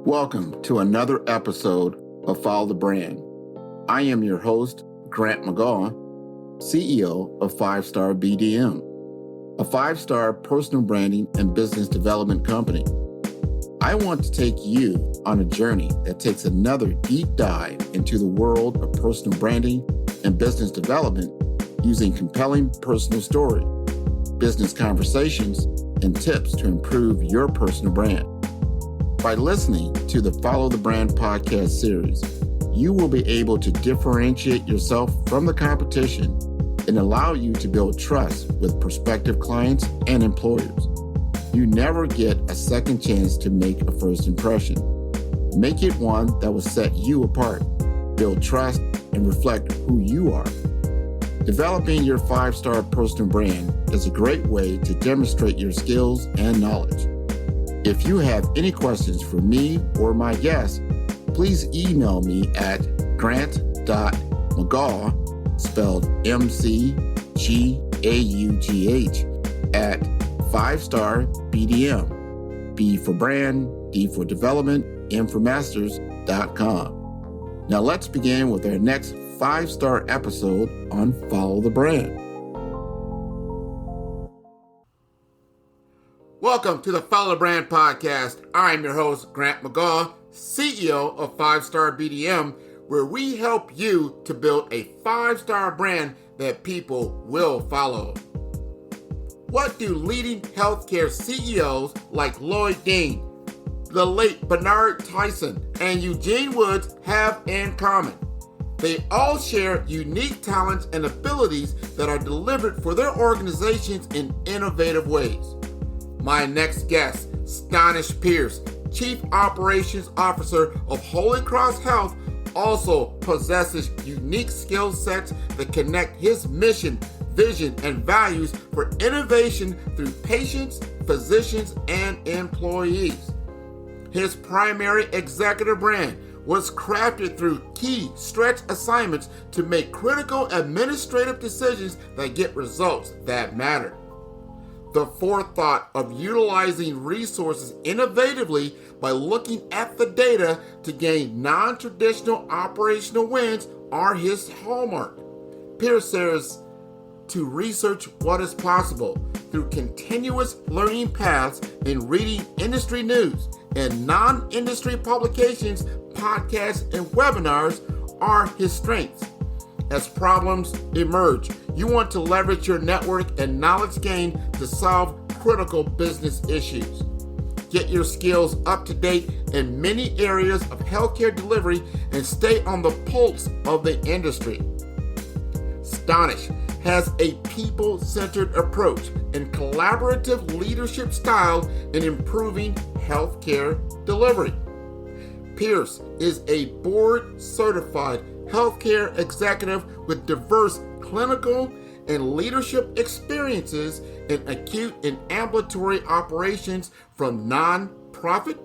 Welcome to another episode of Follow the Brand. I am your host, Grant McGaw, CEO of 5-Star BDM, a 5-star personal branding and business development company. I want to take you on a journey that takes another deep dive into the world of personal branding and business development using compelling personal story, business conversations, and tips to improve your personal brand. By listening to the Follow the Brand podcast series, you will be able to differentiate yourself from the competition and allow you to build trust with prospective clients and employers. You never get a second chance to make a first impression. Make it one that will set you apart, build trust, and reflect who you are. Developing your 5-star personal brand is a great way to demonstrate your skills and knowledge. If you have any questions for me or my guests, please email me at grant.mcgaugh, spelled M-C-G-A-U-G-H, at 5-star BDM, B for brand, D for development, M for masters.com. Now let's begin with our next 5-star episode on Follow the Brand. Welcome to the Follow the Brand podcast. I'm your host, Grant McGaugh, CEO of 5-Star BDM, where we help you to build a 5-star brand that people will follow. What do leading healthcare CEOs like Lloyd Dean, the late Bernard Tyson, and Eugene Woods have in common? They all share unique talents and abilities that are delivered for their organizations in innovative ways. My next guest, Stonish Pierce, Chief Operations Officer of Holy Cross Health, also possesses unique skill sets that connect his mission, vision, and values for innovation through patients, physicians, and employees. His primary executive brand was crafted through key stretch assignments to make critical administrative decisions that get results that matter. The forethought of utilizing resources innovatively by looking at the data to gain non-traditional operational wins are his hallmark. Pierce says to research what is possible through continuous learning paths and reading industry news and non-industry publications, podcasts, and webinars are his strengths. As problems emerge, you want to leverage your network and knowledge gain to solve critical business issues. Get your skills up to date in many areas of healthcare delivery and stay on the pulse of the industry. Stonish has a people-centered approach and collaborative leadership style in improving healthcare delivery. Pierce is a board-certified healthcare executive with diverse clinical and leadership experiences in acute and ambulatory operations from non-profit,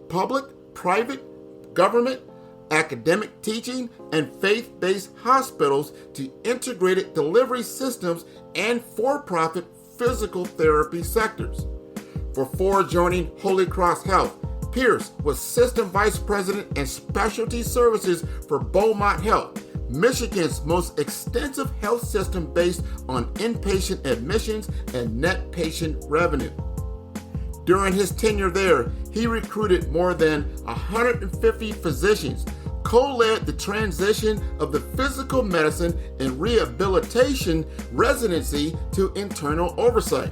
public, private, government, academic teaching, and faith-based hospitals to integrated delivery systems and for-profit physical therapy sectors. Before joining Holy Cross Health, Pierce was System Vice President and Specialty Services for Beaumont Health, Michigan's most extensive health system based on inpatient admissions and net patient revenue. During his tenure there, he recruited more than 150 physicians, co-led the transition of the physical medicine and rehabilitation residency to internal oversight,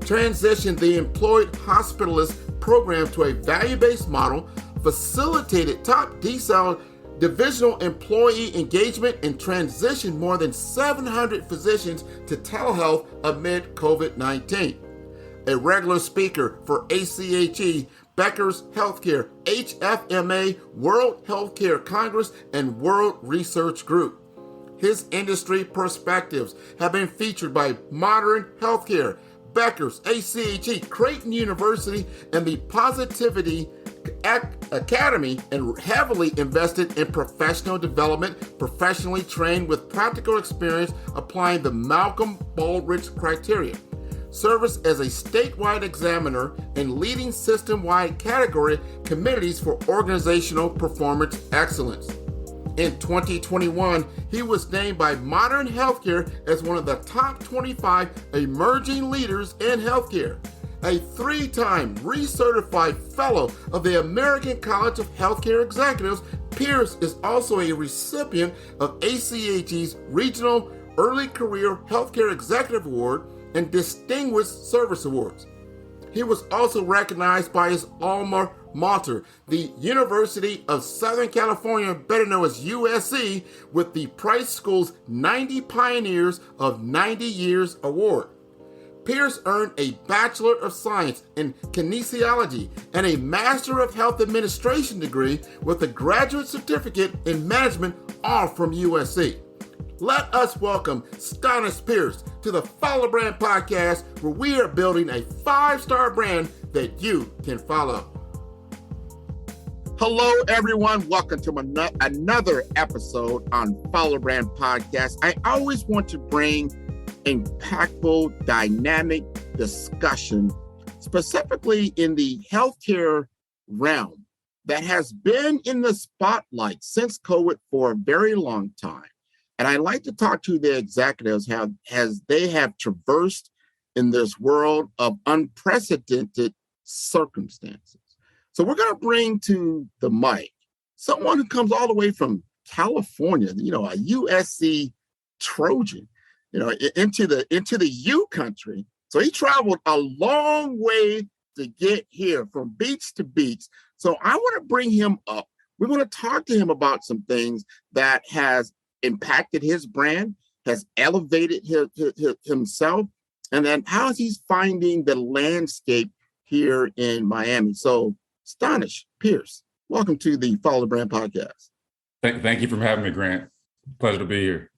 transitioned the employed hospitalist program to a value-based model, facilitated top decile divisional employee engagement, and transitioned more than 700 physicians to telehealth amid COVID-19. A regular speaker for ACHE, Becker's Healthcare, HFMA, World Healthcare Congress, and World Research Group. His industry perspectives have been featured by Modern Healthcare, Becker's, ACHE, Creighton University, and the Positivity Academy, and heavily invested in professional development, professionally trained with practical experience applying the Malcolm Baldrige criteria. service as a statewide examiner and leading system-wide category committees for organizational performance excellence. In 2021, he was named by Modern Healthcare as one of the top 25 emerging leaders in healthcare. A 3-time recertified fellow of the American College of Healthcare Executives, Pierce is also a recipient of ACHE's Regional Early Career Healthcare Executive Award and Distinguished Service Awards. He was also recognized by his alma mater, the University of Southern California, better known as USC, with the Price School's 90 Pioneers of 90 Years Award. Pierce earned a Bachelor of Science in Kinesiology and a Master of Health Administration degree with a graduate certificate in management, all from USC. Let us welcome Stonish Pierce to the Follow Brand Podcast, where we are building a 5-star brand that you can follow. Hello, everyone. Welcome to another episode on Follow Brand Podcast. I always want to bring impactful, dynamic discussion, specifically in the healthcare realm that has been in the spotlight since COVID for a very long time. And I like to talk to the executives as they have traversed in this world of unprecedented circumstances. So we're going to bring to the mic someone who comes all the way from California, a USC Trojan, into the U country. So he traveled a long way to get here from beach to beach. So I want to bring him up. We want to talk to him about some things that has impacted his brand, has elevated himself, and then how he's finding the landscape here in Miami. So, Stonish Pierce, welcome to the Follow the Brand Podcast. Thank you for having me, Grant. Pleasure to be here.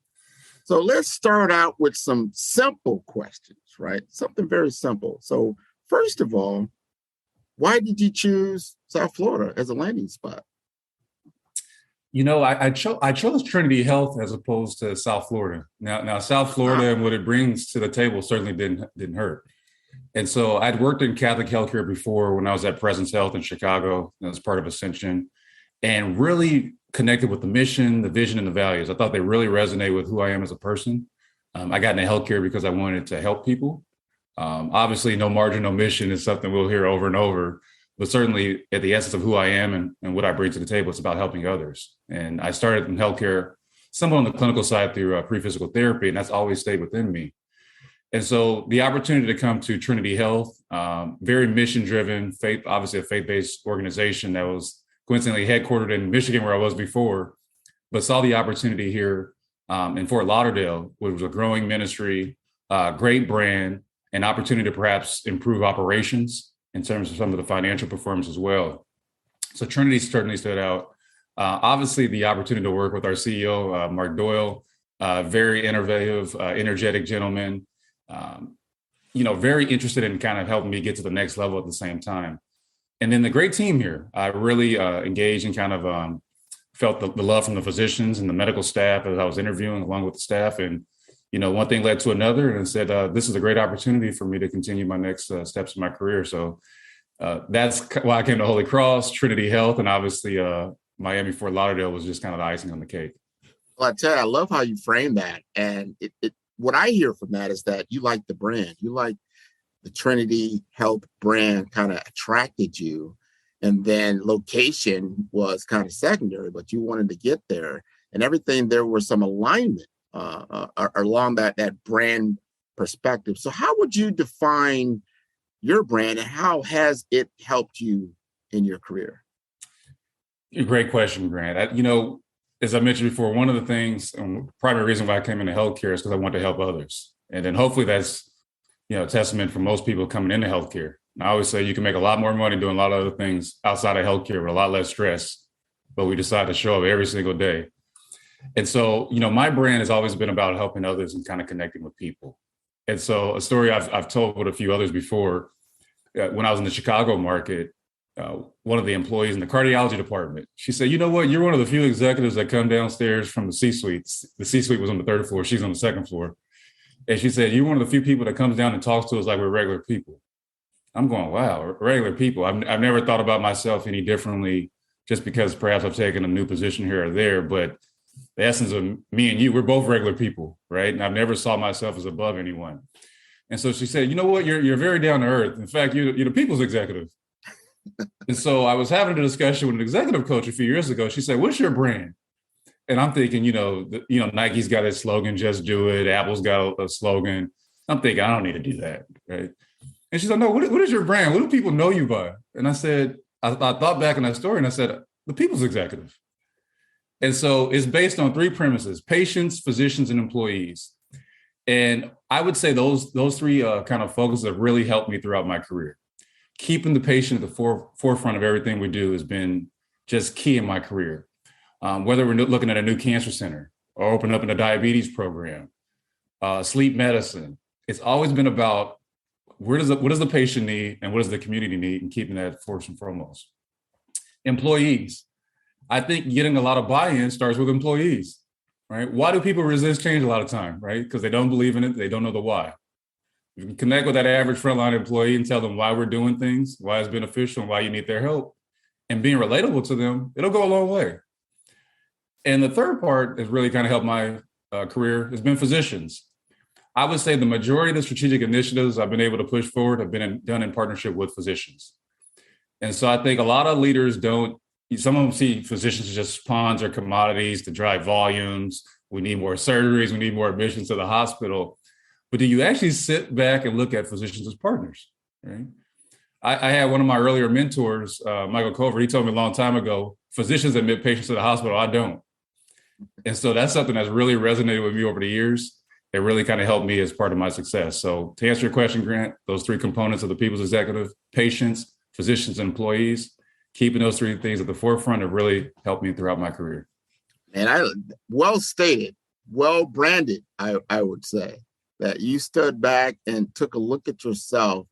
So let's start out with some simple questions, right? Something very simple. So first of all, why did you choose South Florida as a landing spot? I chose Trinity Health as opposed to South Florida. Now South Florida and what it brings to the table certainly didn't hurt. And so I'd worked in Catholic healthcare before when I was at Presence Health in Chicago as part of Ascension, and really connected with the mission, the vision, and the values. I thought they really resonate with who I am as a person. I got into healthcare because I wanted to help people. Obviously, no margin, no mission is something we'll hear over and over. But certainly at the essence of who I am and what I bring to the table, it's about helping others. And I started in healthcare, somewhat on the clinical side through pre-physical therapy, and that's always stayed within me. And so the opportunity to come to Trinity Health, very mission-driven, obviously a faith-based organization that was coincidentally headquartered in Michigan, where I was before, but saw the opportunity here in Fort Lauderdale, which was a growing ministry, great brand, an opportunity to perhaps improve operations in terms of some of the financial performance as well. So Trinity certainly stood out. Obviously, the opportunity to work with our CEO, Mark Doyle, very innovative, energetic gentleman, very interested in kind of helping me get to the next level at the same time. And then the great team here. I really engaged and kind of felt the love from the physicians and the medical staff as I was interviewing along with the staff. And, one thing led to another, and said, this is a great opportunity for me to continue my next steps in my career. So that's why I came to Holy Cross, Trinity Health, and obviously Miami, Fort Lauderdale was just kind of the icing on the cake. Well, I tell you, I love how you frame that. And what I hear from that is that you like the brand. You like the Trinity Health brand kind of attracted you. And then location was kind of secondary, but you wanted to get there. And everything, there was some alignment along that brand perspective. So how would you define your brand and how has it helped you in your career? Great question, Grant. As I mentioned before, one of the things and primary reason why I came into healthcare is because I want to help others. And then hopefully that's, a testament for most people coming into healthcare. And I always say you can make a lot more money doing a lot of other things outside of healthcare with a lot less stress, but we decide to show up every single day. And so, my brand has always been about helping others and kind of connecting with people. And so a story I've told with a few others before, when I was in the Chicago market, one of the employees in the cardiology department, she said, you know what, you're one of the few executives that come downstairs from the C-suite. The C-suite was on the third floor. She's on the second floor. And she said, you're one of the few people that comes down and talks to us like we're regular people. I'm going, wow, regular people. I've never thought about myself any differently just because perhaps I've taken a new position here or there. But the essence of me and you, we're both regular people, right? And I've never saw myself as above anyone. And so she said, you know what, you're very down to earth. In fact, you're the people's executive. And so I was having a discussion with an executive coach a few years ago. She said, what's your brand? And I'm thinking, Nike's got a slogan, just do it. Apple's got a slogan. I'm thinking, I don't need to do that, right? And she said, no, what is your brand? What do people know you by? And I said, I thought back in that story and I said, the people's executive. And so it's based on 3 premises: patients, physicians, and employees. And I would say those 3 kind of focuses have really helped me throughout my career. Keeping the patient at the forefront of everything we do has been just key in my career. Whether we're looking at a new cancer center or opening up in a diabetes program, sleep medicine, it's always been about what does the patient need and what does the community need, and keeping that first and foremost. Employees. I think getting a lot of buy-in starts with employees, right? Why do people resist change a lot of time, right? Because they don't believe in it. They don't know the why. You can connect with that average frontline employee and tell them why we're doing things, why it's beneficial, and why you need their help. And being relatable to them, it'll go a long way. And the third part has really kind of helped my career has been physicians. I would say the majority of the strategic initiatives I've been able to push forward have been done in partnership with physicians. And so I think a lot of leaders some of them see physicians as just pawns or commodities to drive volumes. We need more surgeries. We need more admissions to the hospital. But do you actually sit back and look at physicians as partners, right? I had one of my earlier mentors, Michael Cover. He told me a long time ago, physicians admit patients to the hospital. I don't. And so that's something that's really resonated with me over the years. It really kind of helped me as part of my success. So to answer your question, Grant, those 3 components of the people's executive: patients, physicians, and employees, keeping those 3 things at the forefront have really helped me throughout my career. And well stated, well branded, I would say, that you stood back and took a look at yourself.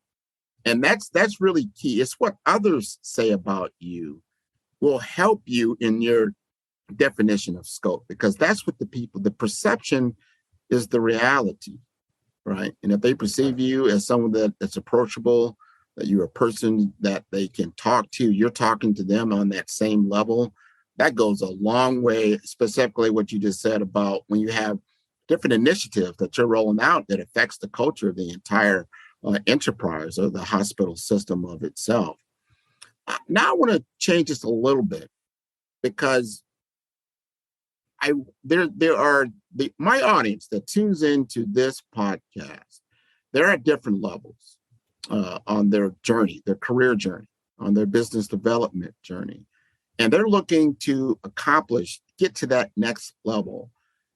And that's really key. It's what others say about you will help you in your definition of scope, because that's what the perception is the reality, right? And if they perceive you as someone that's approachable, that you're a person that they can talk to, you're talking to them on that same level, that goes a long way, specifically what you just said about when you have different initiatives that you're rolling out that affects the culture of the entire enterprise or the hospital system of itself. Now I want to change this a little bit, because my audience that tunes into this podcast, they're at different levels on their journey, their career journey, on their business development journey. And they're looking to get to that next level.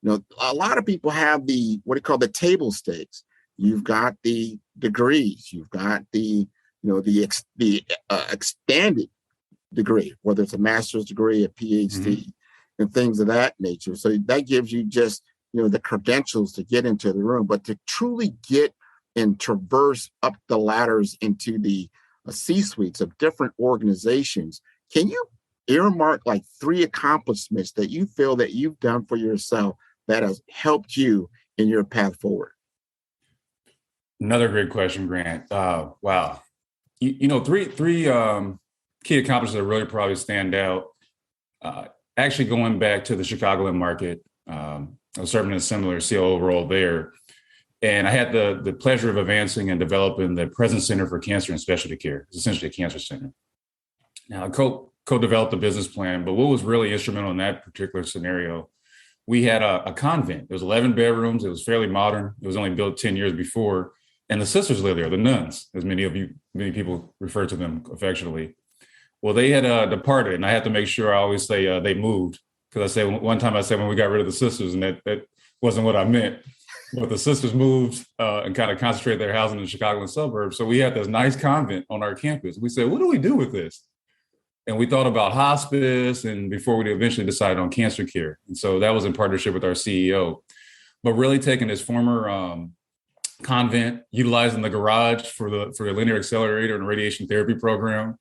A lot of people have what they call the table stakes. You've got the degrees, you've got the extended degree, whether it's a master's degree, a PhD, and things of that nature. So that gives you just, the credentials to get into the room, but to truly get and traverse up the ladders into the C-suites of different organizations. Can you earmark like 3 accomplishments that you feel that you've done for yourself that has helped you in your path forward? Another great question, Grant. Wow. 3 key accomplishments that really probably stand out. Actually going back to the Chicagoland market, I was serving in a similar COO role there. And I had the pleasure of advancing and developing the Presence Center for Cancer and Specialty Care. It's essentially a cancer center. Now, I co-developed a business plan, but what was really instrumental in that particular scenario, we had a convent. There was 11 bedrooms. It was fairly modern. It was only built 10 years before. And the sisters lived there, the nuns, as many people refer to them affectionately. Well, they had departed, and I had to make sure I always say they moved, because one time I said when we got rid of the sisters, and that wasn't what I meant. But the sisters moved and kind of concentrated their housing in the Chicagoland suburbs. So we had this nice convent on our campus. We said, what do we do with this? And we thought about hospice, and before we eventually decided on cancer care. And so that was in partnership with our CEO. But really taking this former convent, utilizing the garage for the linear accelerator and radiation therapy program,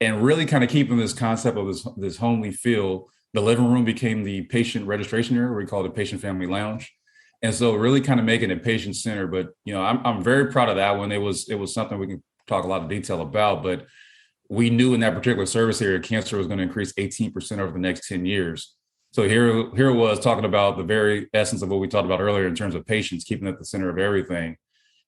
and really kind of keeping this concept of this homely feel. The living room became the patient registration area. We called it Patient Family Lounge. And so really kind of making it patient centered. But, I'm very proud of that one. It was something we can talk a lot of detail about, but we knew in that particular service area, cancer was going to increase 18% over the next 10 years. So here it was talking about the very essence of what we talked about earlier in terms of patients, keeping at the center of everything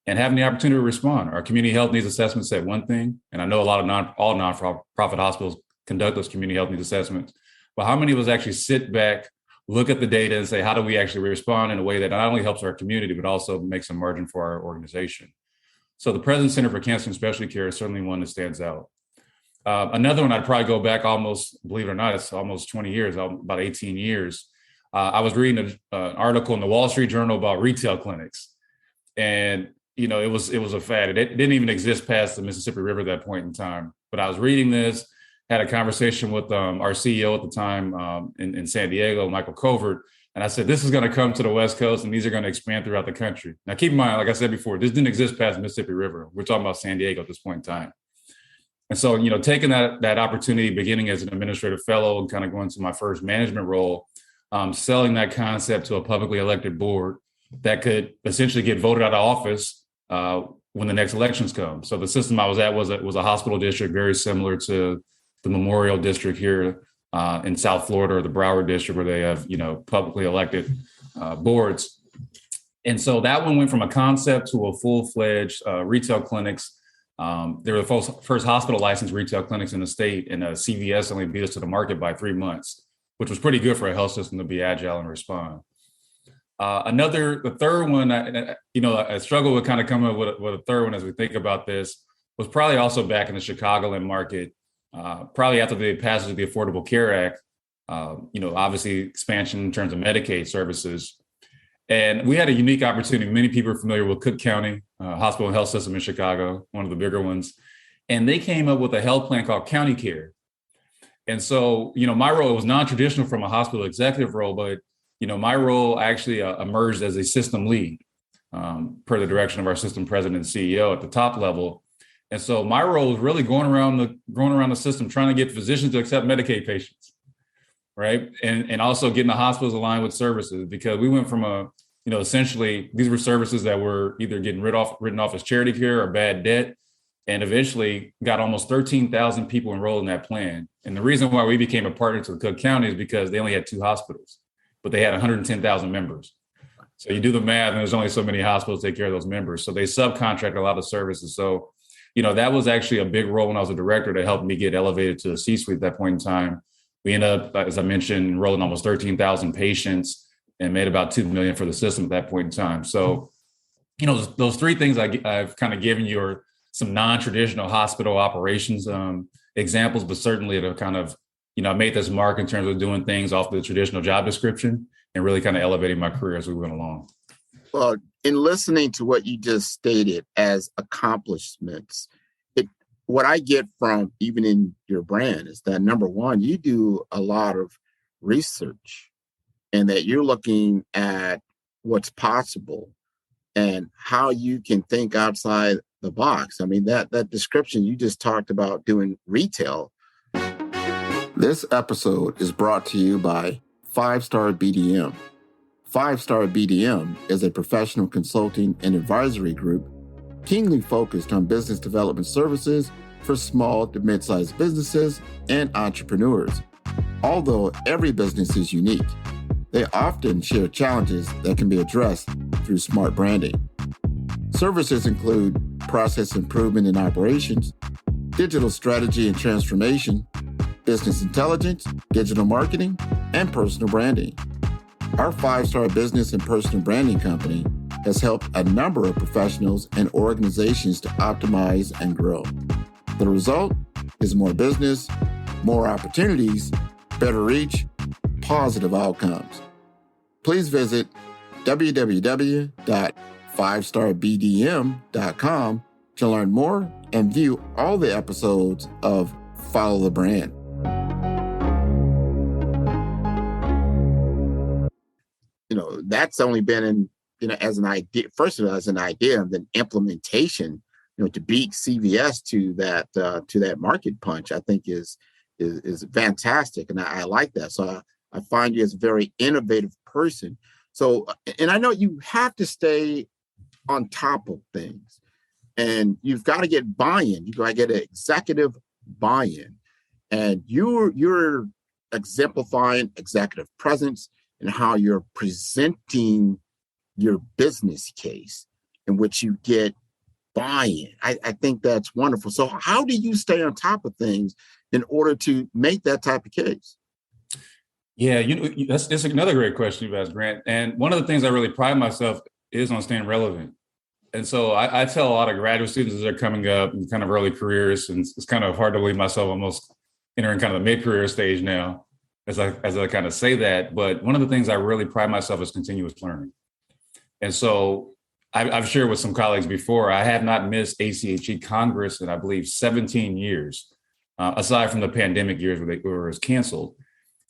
and having the opportunity to respond. Our community health needs assessments said one thing, and I know a lot of all nonprofit hospitals conduct those community health needs assessments, but how many of us actually sit back, look at the data and say, how do we actually respond in a way that not only helps our community, but also makes a margin for our organization? So the President Center for Cancer and Specialty Care is certainly one that stands out. Another one, I'd probably go back almost, believe it or not, it's almost 20 years, about 18 years. I was reading an article in the Wall Street Journal about retail clinics. And, it was a fad. It didn't even exist past the Mississippi River at that point in time. But I was reading this, had a conversation with our CEO at the time in San Diego, Michael Covert. And I said, this is going to come to the West Coast and these are going to expand throughout the country. Now, keep in mind, like I said before, this didn't exist past the Mississippi River. We're talking about San Diego at this point in time. And so, taking that opportunity, beginning as an administrative fellow and kind of going to my first management role, selling that concept to a publicly elected board that could essentially get voted out of office when the next elections come. So the system I was at was a hospital district very similar to the Memorial District here in South Florida, or the Broward District, where they have, publicly elected boards. And so that one went from a concept to a full-fledged retail clinics. They were the first hospital licensed retail clinics in the state, and CVS only beat us to the market by 3 months, which was pretty good for a health system to be agile and respond. The third one, I struggle with kind of coming up with a third one as we think about this, was probably also back in the Chicagoland market, probably after the passage of the Affordable Care Act, obviously expansion in terms of Medicaid services. And we had a unique opportunity. Many people are familiar with Cook County Hospital and Health System in Chicago, one of the bigger ones. And they came up with a health plan called County Care. And so, my role was non-traditional from a hospital executive role, but, my role actually emerged as a system lead per the direction of our system president and CEO at the top level. And so my role is really going around the system, trying to get physicians to accept Medicaid patients, right? And also getting the hospitals aligned with services, because we went from essentially these were services that were either getting written off as charity care or bad debt, and eventually got almost 13,000 people enrolled in that plan. And the reason why we became a partner to the Cook County is because they only had 2 hospitals, but they had 110,000 members. So you do the math, and there's only so many hospitals to take care of those members. So they subcontract a lot of services. So, that was actually a big role when I was a director to help me get elevated to the C-suite at that point in time. We ended up, as I mentioned, enrolling almost 13,000 patients and made about $2 million for the system at that point in time. So, those 3 things I've kind of given you are some non-traditional hospital operations examples, but certainly to kind of, I made this mark in terms of doing things off the traditional job description and really kind of elevating my career as we went along. Well, in listening to what you just stated as accomplishments, what I get from even in your brand is that, number one, you do a lot of research, and that you're looking at what's possible and how you can think outside the box. I mean, that description you just talked about doing retail. This episode is brought to you by 5-Star BDM. 5-Star BDM is a professional consulting and advisory group keenly focused on business development services for small to mid-sized businesses and entrepreneurs. Although every business is unique, they often share challenges that can be addressed through smart branding. Services include process improvement in operations, digital strategy and transformation, business intelligence, digital marketing, and personal branding. Our 5-Star business and personal branding company has helped a number of professionals and organizations to optimize and grow. The result is more business, more opportunities, better reach, positive outcomes. Please visit www.5starbdm.com to learn more and view all the episodes of Follow the Brand. That's only been as an idea, first of all, as an idea, and then implementation, to beat CVS to that market punch, I think is fantastic. And I like that. So I find you as a very innovative person. So, and I know you have to stay on top of things, and you've got to get buy-in. You got to get an executive buy-in, and you're exemplifying executive presence and how you're presenting your business case in which you get buy-in. I think that's wonderful. So how do you stay on top of things in order to make that type of case? Yeah, that's another great question you asked, Grant. And one of the things I really pride myself is on staying relevant. And so I tell a lot of graduate students as they're coming up in kind of early careers, and it's kind of hard to believe myself almost entering kind of the mid-career stage now as I kind of say that. But one of the things I really pride myself is continuous learning. And so I've shared with some colleagues before, I have not missed ACHE Congress in, I believe, 17 years, aside from the pandemic years where it was canceled.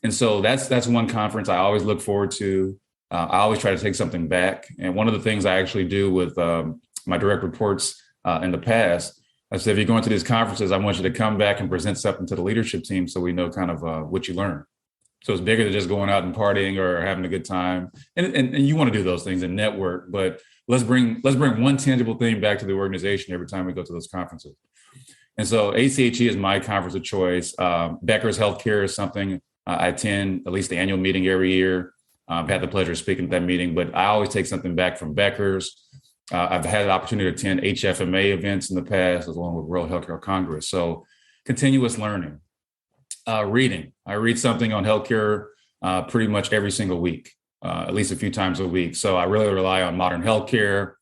And so that's one conference I always look forward to. I always try to take something back. And one of the things I actually do with my direct reports in the past, I said, if you're going to these conferences, I want you to come back and present something to the leadership team so we know kind of what you learned. So it's bigger than just going out and partying or having a good time. And you want to do those things and network, but let's bring one tangible thing back to the organization every time we go to those conferences. And so ACHE is my conference of choice. Becker's Healthcare is something I attend at least the annual meeting every year. I've had the pleasure of speaking at that meeting, but I always take something back from Becker's. I've had the opportunity to attend HFMA events in the past, along with World Healthcare Congress. So continuous learning. Reading. I read something on healthcare pretty much every single week, at least a few times a week. So I really rely on Modern Healthcare.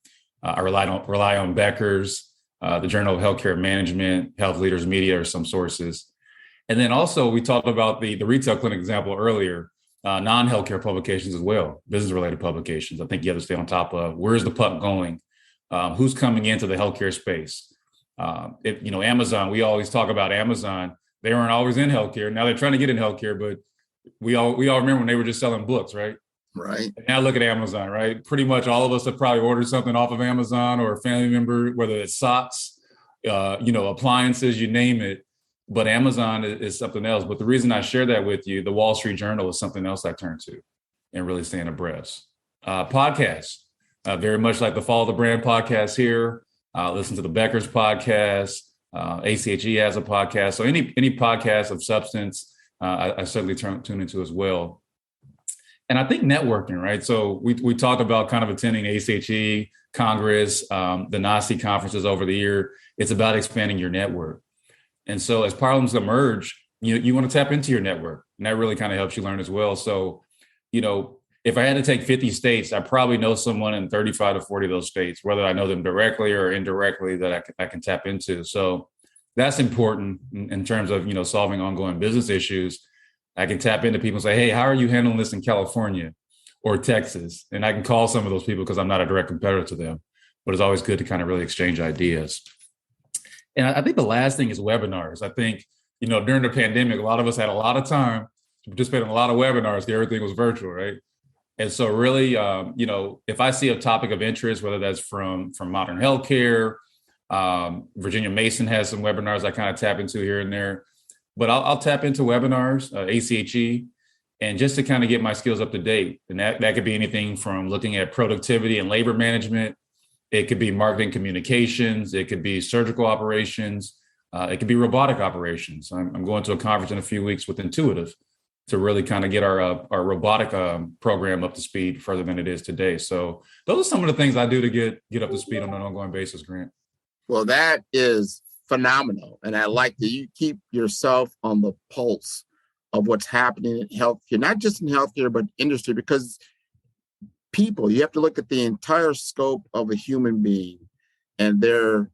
I rely on Becker's, the Journal of Healthcare Management, Health Leaders Media, or some sources. And then also we talked about the retail clinic example earlier, non-healthcare publications as well, business-related publications. I think you have to stay on top of where's the puck going, who's coming into the healthcare space. Amazon, we always talk about Amazon. They weren't always in healthcare. Now they're trying to get in healthcare, but we all remember when they were just selling books, right? Right. And now look at Amazon, right? Pretty much all of us have probably ordered something off of Amazon or a family member, whether it's socks, appliances, you name it. But Amazon is something else. But the reason I share that with you, the Wall Street Journal is something else I turn to and really staying abreast. Podcasts, very much like the Follow the Brand podcast here. Listen to the Becker's podcast. ACHE has a podcast. So any podcast of substance, I certainly tune into as well. And I think networking, right? So we talked about kind of attending ACHE Congress, the NACI conferences over the year. It's about expanding your network. And so as problems emerge, you want to tap into your network, and that really kind of helps you learn as well. So, if I had to take 50 states, I probably know someone in 35 to 40 of those states, whether I know them directly or indirectly, that I can tap into. So that's important in terms of, solving ongoing business issues. I can tap into people and say, hey, how are you handling this in California or Texas? And I can call some of those people because I'm not a direct competitor to them, but it's always good to kind of really exchange ideas. And I think the last thing is webinars. I think, during the pandemic, a lot of us had a lot of time to participate in a lot of webinars because everything was virtual, right? And so really, if I see a topic of interest, whether that's from Modern Healthcare, Virginia Mason has some webinars I kind of tap into here and there, but I'll tap into webinars, ACHE, and just to kind of get my skills up to date. And that could be anything from looking at productivity and labor management. It could be marketing communications. It could be surgical operations. It could be robotic operations. I'm going to a conference in a few weeks with Intuitive to really kind of get our robotic program up to speed further than it is today. So those are some of the things I do to get up to speed on an ongoing basis, Grant. Well, that is phenomenal. And I like that you keep yourself on the pulse of what's happening in healthcare, not just in healthcare, but industry, because you have to look at the entire scope of a human being and their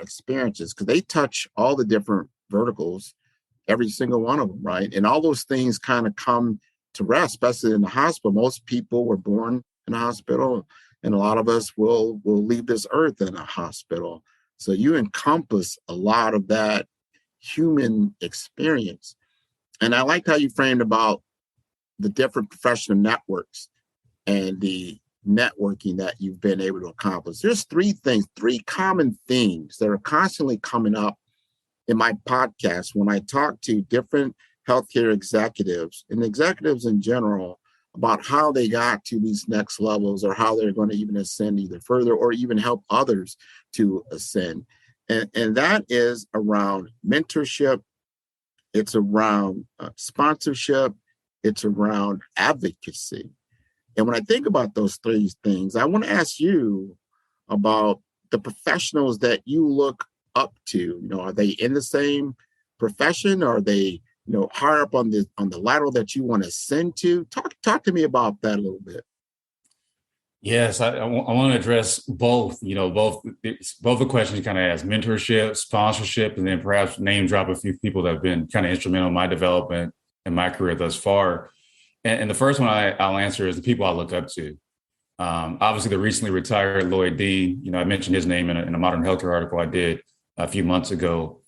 experiences, because they touch all the different verticals, every single one of them, right? And all those things kind of come to rest, especially in the hospital. Most people were born in a hospital, and a lot of us will leave this earth in a hospital. So you encompass a lot of that human experience. And I like how you framed about the different professional networks and the networking that you've been able to accomplish. There's three common themes that are constantly coming up in my podcast when I talk to different healthcare executives and executives in general about how they got to these next levels or how they're going to even ascend either further or even help others to ascend. And that is around mentorship. It's around sponsorship. It's around advocacy. And when I think about those three things, I want to ask you about the professionals that you look up to. Are they in the same profession? Are they, higher up on the lateral that you want to ascend to? Talk to me about that a little bit. Yes, I want to address both. Both the questions you kind of asked: mentorship, sponsorship, and then perhaps name drop a few people that have been kind of instrumental in my development and my career thus far. And the first one I'll answer is the people I look up to. Obviously, the recently retired Lloyd Dean. I mentioned his name in a Modern Healthcare article I did a few months ago.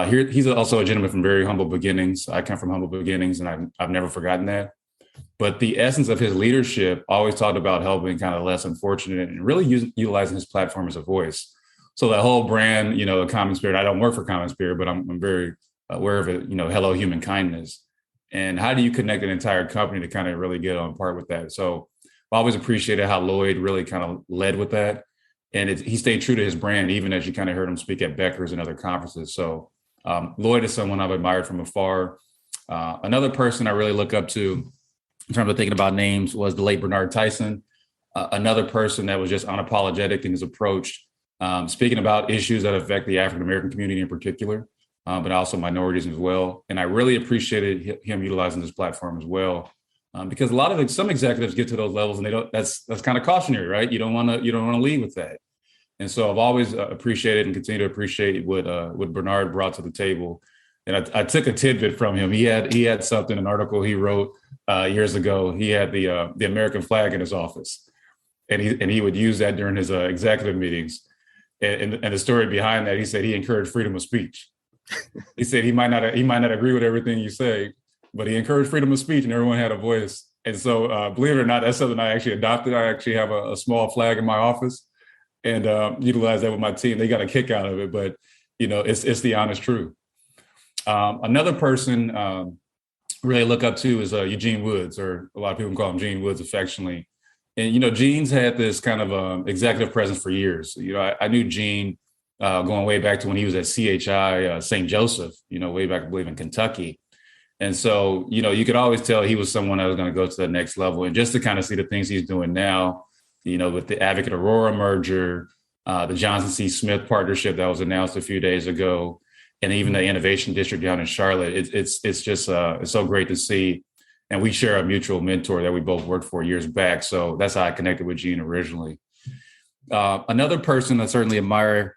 He's also a gentleman from very humble beginnings. I come from humble beginnings, and I've never forgotten that. But the essence of his leadership always talked about helping kind of less unfortunate and really utilizing his platform as a voice. So that whole brand, the Common Spirit, I don't work for Common Spirit, but I'm very aware of it, hello, human kindness. And how do you connect an entire company to kind of really get on par with that? So I always appreciated how Lloyd really kind of led with that. And he stayed true to his brand, even as you kind of heard him speak at Becker's and other conferences. So Lloyd is someone I've admired from afar. Another person I really look up to in terms of thinking about names was the late Bernard Tyson, another person that was just unapologetic in his approach, speaking about issues that affect the African-American community in particular, but also minorities as well. And I really appreciated him utilizing this platform as well, because some executives get to those levels and that's kind of cautionary, right? You don't want to lead with that. And so I've always appreciated and continue to appreciate what Bernard brought to the table. And I took a tidbit from him. He had something, an article he wrote years ago. He had the American flag in his office, and he would use that during his executive meetings. And the story behind that, he said he encouraged freedom of speech. He said he might not agree with everything you say, but he encouraged freedom of speech, and everyone had a voice. And so, believe it or not, that's something I actually adopted. I actually have a small flag in my office, and utilize that with my team. They got a kick out of it, but it's the honest truth. Another person really look up to is Eugene Woods, or a lot of people call him Gene Woods affectionately. And, Gene's had this kind of executive presence for years. I knew Gene going way back to when he was at CHI St. Joseph, way back, I believe, in Kentucky. And so, you could always tell he was someone that was going to go to the next level. And just to kind of see the things he's doing now, with the Advocate Aurora merger, the Johnson C. Smith partnership that was announced a few days ago, and even the Innovation District down in Charlotte, it's just it's so great to see. And we share a mutual mentor that we both worked for years back. So that's how I connected with Gene originally. Another person I certainly admire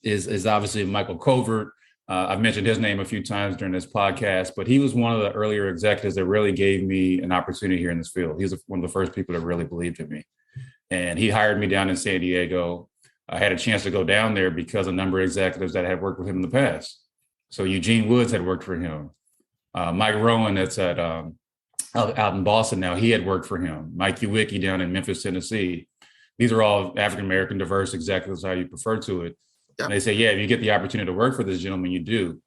is obviously Michael Covert. I've mentioned his name a few times during this podcast, but he was one of the earlier executives that really gave me an opportunity here in this field. He was one of the first people that really believed in me. And he hired me down in San Diego. I had a chance to go down there because a number of executives that had worked with him in the past. So Eugene Woods had worked for him. Mike Rowan, that's out in Boston now, he had worked for him. Mike Uwicki down in Memphis, Tennessee. These are all African-American diverse executives, how you prefer to it. Yeah. And they say, yeah, if you get the opportunity to work for this gentleman, you do.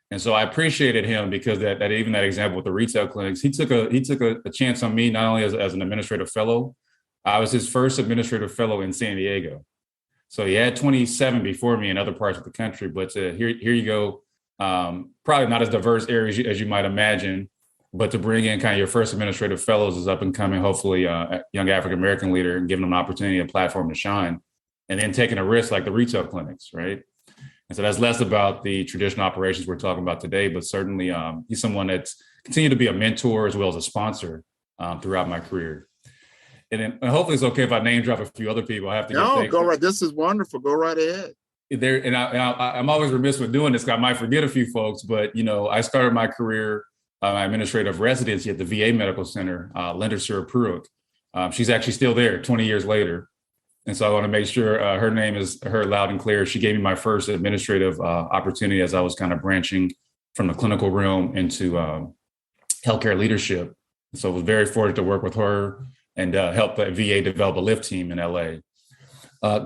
And so I appreciated him because that even that example with the retail clinics, he took a chance on me, not only as an administrative fellow. I was his first administrative fellow in San Diego. So he had 27 before me in other parts of the country, but here you go. Probably not as diverse areas as you might imagine, but to bring in kind of your first administrative fellows as up and coming, hopefully a young African-American leader, and giving them an opportunity, a platform to shine, and then taking a risk like the retail clinics, right? And so that's less about the traditional operations we're talking about today, but certainly he's someone that's continued to be a mentor as well as a sponsor throughout my career. And hopefully it's okay if I name drop a few other people. I have to go right. This is wonderful. Go right ahead. I'm always remiss with doing this because I might forget a few folks, but I started my career, my administrative residency at the VA Medical Center, Linda Sura-Pruitt. She's actually still there 20 years later. And so I want to make sure her name is heard loud and clear. She gave me my first administrative opportunity as I was kind of branching from the clinical realm into healthcare leadership. So I was very fortunate to work with her and help the VA develop a lift team in LA.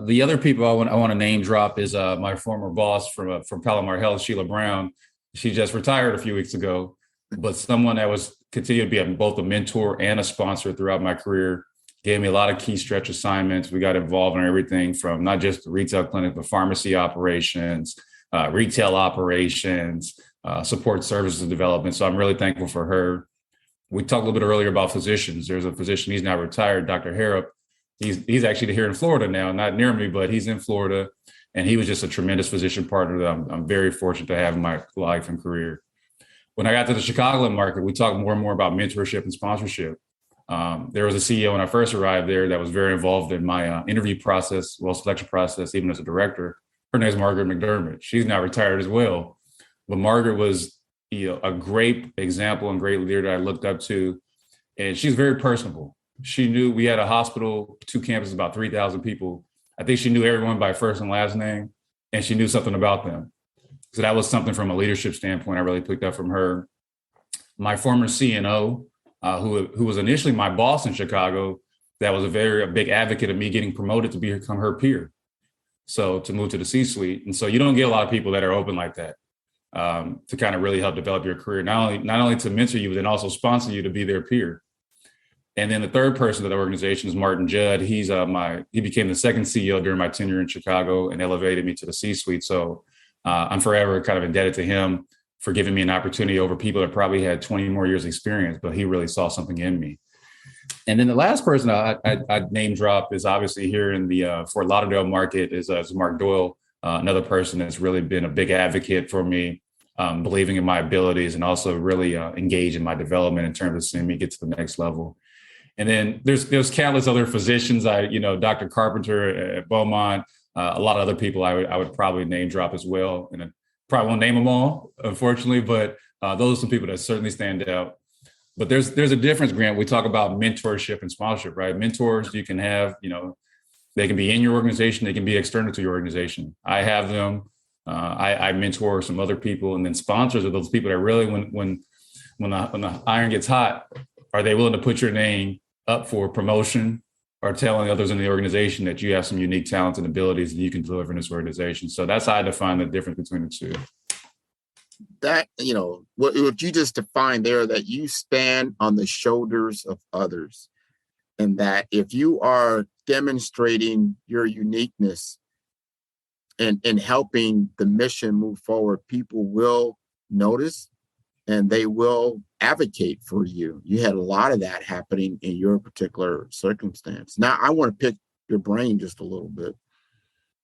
The other people I want to name drop is my former boss from Palomar Health, Sheila Brown. She just retired a few weeks ago. but someone that was continued to be both a mentor and a sponsor throughout my career. Gave me a lot of key stretch assignments. We got involved in everything from not just the retail clinic, but pharmacy operations, retail operations, support services development. So I'm really thankful for her. We talked a little bit earlier about physicians. There's a physician, he's now retired, Dr. Harrop. He's actually here in Florida now, not near me, but he's in Florida. And he was just a tremendous physician partner that I'm very fortunate to have in my life and career. When I got to the Chicagoland market, we talked more and more about mentorship and sponsorship. There was a CEO when I first arrived there that was very involved in my interview process, selection process, even as a director. Her name is Margaret McDermott. She's now retired as well. But Margaret was a great example and great leader that I looked up to. And she's very personable. She knew we had a hospital, 2 campuses, about 3,000 people. I think she knew everyone by first and last name, and she knew something about them. So that was something from a leadership standpoint I really picked up from her. My former CNO, who was initially my boss in Chicago, that was a big advocate of me getting promoted to become her peer. So to move to the C-suite. And so you don't get a lot of people that are open like that to kind of really help develop your career, not only to mentor you, but then also sponsor you to be their peer. And then the third person of the organization is Martin Judd. He became the second CEO during my tenure in Chicago and elevated me to the C-suite. So I'm forever kind of indebted to him for giving me an opportunity over people that probably had 20 more years experience, but he really saw something in me. And then the last person I'd name drop is obviously here in the Fort Lauderdale market is Mark Doyle, another person that's really been a big advocate for me, believing in my abilities and also really engaged in my development in terms of seeing me get to the next level. And then there's countless other physicians, Dr. Carpenter at Beaumont, a lot of other people I would probably name drop as well. And I probably won't name them all, unfortunately, but those are some people that certainly stand out. But there's a difference, Grant. We talk about mentorship and sponsorship, right? Mentors you can have, they can be in your organization, they can be external to your organization. I have them. I mentor some other people, and then sponsors are those people that really, when the iron gets hot, are they willing to put your name up for promotion or telling others in the organization that you have some unique talents and abilities that you can deliver in this organization? So that's how I define the difference between the two. That, what you just defined there, that you stand on the shoulders of others, and that if you are demonstrating your uniqueness and helping the mission move forward, people will notice and they will advocate for you. You had a lot of that happening in your particular circumstance. Now, I want to pick your brain just a little bit,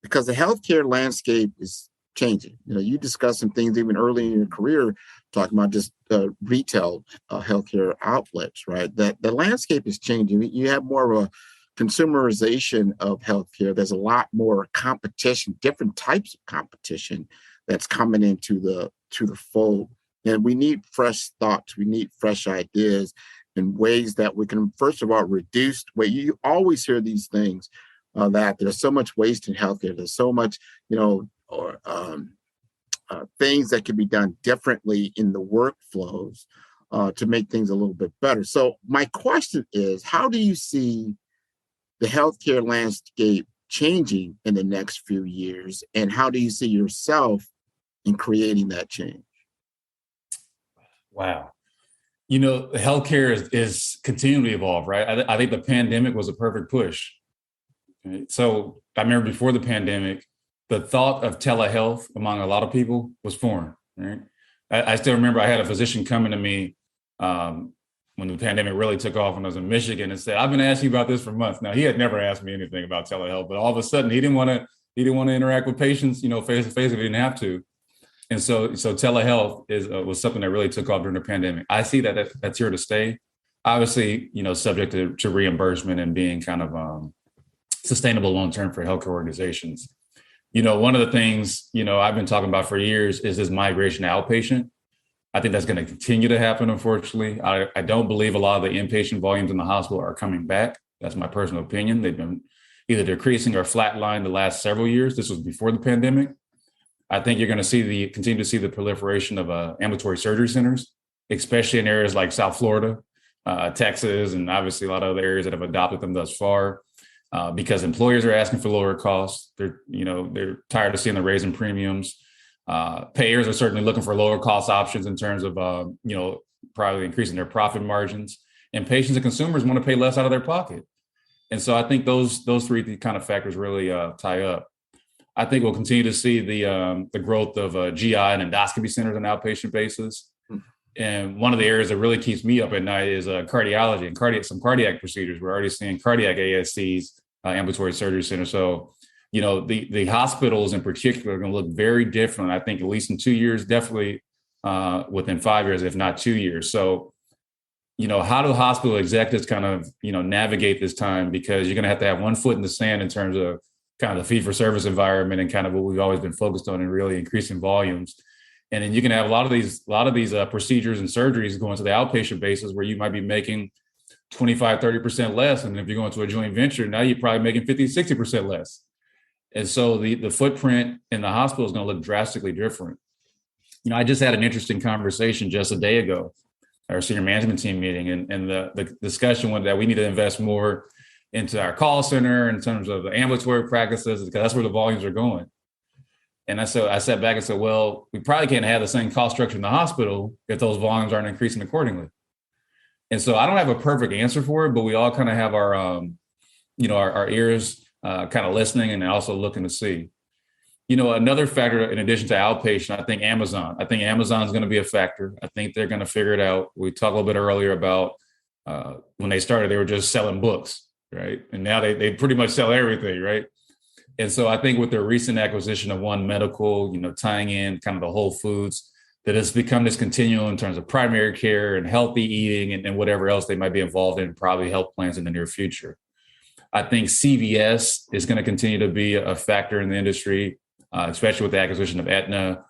because the healthcare landscape is changing. You discussed some things even early in your career, talking about just retail healthcare outlets, right? That the landscape is changing. You have more of a consumerization of healthcare. There's a lot more competition, different types of competition that's coming into the fold. And we need fresh thoughts. We need fresh ideas and ways that we can, first of all, reduce waste. You always hear these things that there's so much waste in healthcare. There's so much, things that can be done differently in the workflows to make things a little bit better. So my question is, how do you see the healthcare landscape changing in the next few years? And how do you see yourself in creating that change? Wow. Healthcare is continuing to evolve, right? I think the pandemic was a perfect push. So I remember before the pandemic, the thought of telehealth among a lot of people was foreign, right? I still remember I had a physician coming to me when the pandemic really took off when I was in Michigan and said, I've been asking you about this for months. Now, he had never asked me anything about telehealth, but all of a sudden he didn't want to interact with patients, face to face if he didn't have to. And so telehealth was something that really took off during the pandemic. I see that's here to stay. Obviously, subject to reimbursement and being kind of sustainable long-term for healthcare organizations. One of the things, I've been talking about for years is this migration to outpatient. I think that's going to continue to happen, unfortunately. I don't believe a lot of the inpatient volumes in the hospital are coming back. That's my personal opinion. They've been either decreasing or flatlined the last several years. This was before the pandemic. I think you're going to continue to see the proliferation of ambulatory surgery centers, especially in areas like South Florida, Texas, and obviously a lot of other areas that have adopted them thus far, because employers are asking for lower costs. They're tired of seeing the raise in premiums. Payers are certainly looking for lower cost options in terms of, probably increasing their profit margins, and patients and consumers want to pay less out of their pocket. And so I think those three kind of factors really tie up. I think we'll continue to see the growth of GI and endoscopy centers on an outpatient basis. And one of the areas that really keeps me up at night is cardiology and some cardiac procedures. We're already seeing cardiac ASCs, ambulatory surgery centers. So, the hospitals in particular are going to look very different. I think at least in 2 years, definitely within 5 years, if not 2 years. So, how do hospital executives kind of, navigate this time? Because you're going to have one foot in the sand in terms of kind of the fee-for-service environment and kind of what we've always been focused on and really increasing volumes. And then you can have a lot of these procedures and surgeries going to the outpatient basis where you might be making 25, 30% less. And if you're going to a joint venture, now you're probably making 50, 60% less. And so the footprint in the hospital is going to look drastically different. I just had an interesting conversation just a day ago, our senior management team meeting, and the discussion was that we need to invest more into our call center in terms of the ambulatory practices, because that's where the volumes are going. And I sat back and said, well, we probably can't have the same cost structure in the hospital if those volumes aren't increasing accordingly. And so I don't have a perfect answer for it, but we all kind of have our ears kind of listening and also looking to see. Another factor in addition to outpatient, I think Amazon is going to be a factor. I think they're going to figure it out. We talked a little bit earlier about when they started, they were just selling books, right? And now they pretty much sell everything, right? And so I think with their recent acquisition of One Medical, tying in kind of the whole foods, that has become this continuum in terms of primary care and healthy eating and whatever else they might be involved in, probably health plans in the near future. I think CVS is going to continue to be a factor in the industry, especially with the acquisition of Aetna.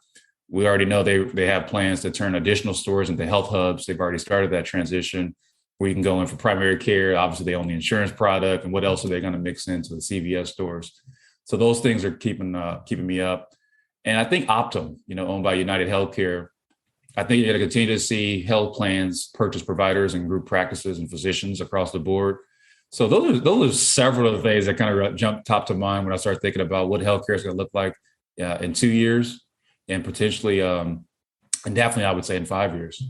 We already know they have plans to turn additional stores into health hubs. They've already started that transition where you can go in for primary care. Obviously, they own the insurance product. And what else are they going to mix into the CVS stores? So those things are keeping me up. And I think Optum, owned by United Healthcare, I think you're going to continue to see health plans purchase providers and group practices and physicians across the board. So those are several of the things that kind of jump top to mind when I start thinking about what healthcare is going to look like in 2 years and potentially, and definitely I would say in 5 years.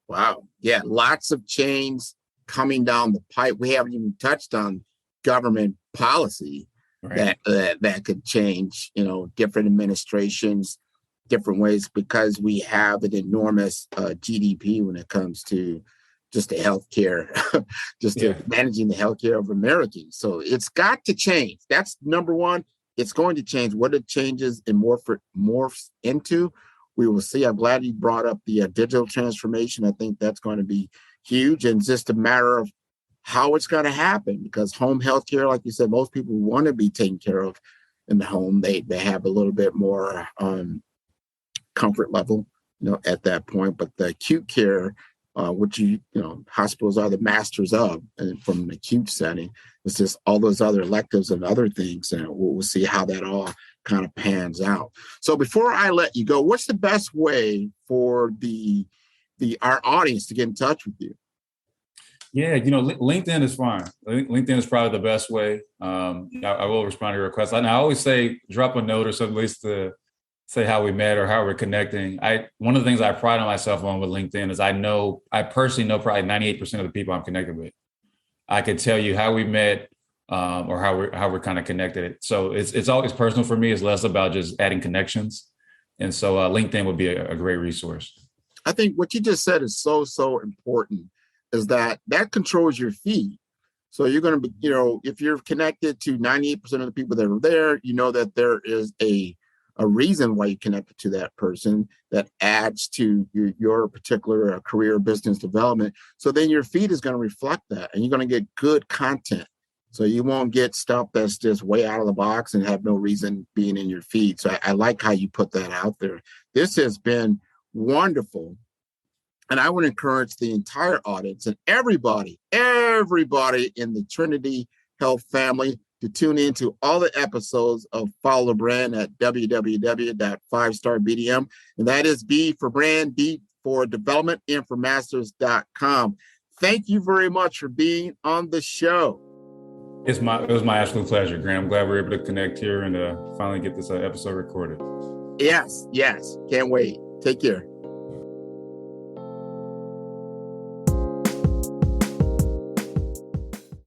Wow. Yeah. Lots of change coming down the pipe. We haven't even touched on government policy. Right. That could change, different administrations, different ways, because we have an enormous GDP when it comes to just the healthcare, to managing the healthcare of Americans. So it's got to change. That's number one. It's going to change. What it changes and morphs into, we will see. I'm glad you brought up the digital transformation. I think that's going to be huge, and it's just a matter of how it's going to happen, because home health care, like you said, most people want to be taken care of in the home. They have a little bit more comfort level, at that point. But the acute care, which hospitals are the masters of, and from an acute setting, it's just all those other electives and other things, and we'll see how that all kind of pans out. So before I let you go, what's the best way for our audience to get in touch with you? Yeah, LinkedIn is fine. LinkedIn is probably the best way. I will respond to your request. And I always say, drop a note or something, at least to say how we met or how we're connecting. One of the things I pride on myself on with LinkedIn is I personally know probably 98% of the people I'm connected with. I could tell you how we met or how we're kind of connected. So it's always personal for me. It's less about just adding connections. And so LinkedIn would be a great resource. I think what you just said is so important, is that controls your feed. So you're going to be, if you're connected to 98% of the people that are there, that there is a reason why you connected to that person that adds to your particular career business development. So then your feed is going to reflect that, and you're going to get good content. So you won't get stuff that's just way out of the box and have no reason being in your feed. So I like how you put that out there. This has been wonderful. And I would encourage the entire audience and everybody in the Trinity Health family to tune into all the episodes of Follow the Brand at www.5starbdm. And that is B for brand, D for development, and for masters.com. Thank you very much for being on the show. It was my absolute pleasure, Graham. I'm glad we were able to connect here and finally get this episode recorded. Yes. Can't wait. Take care.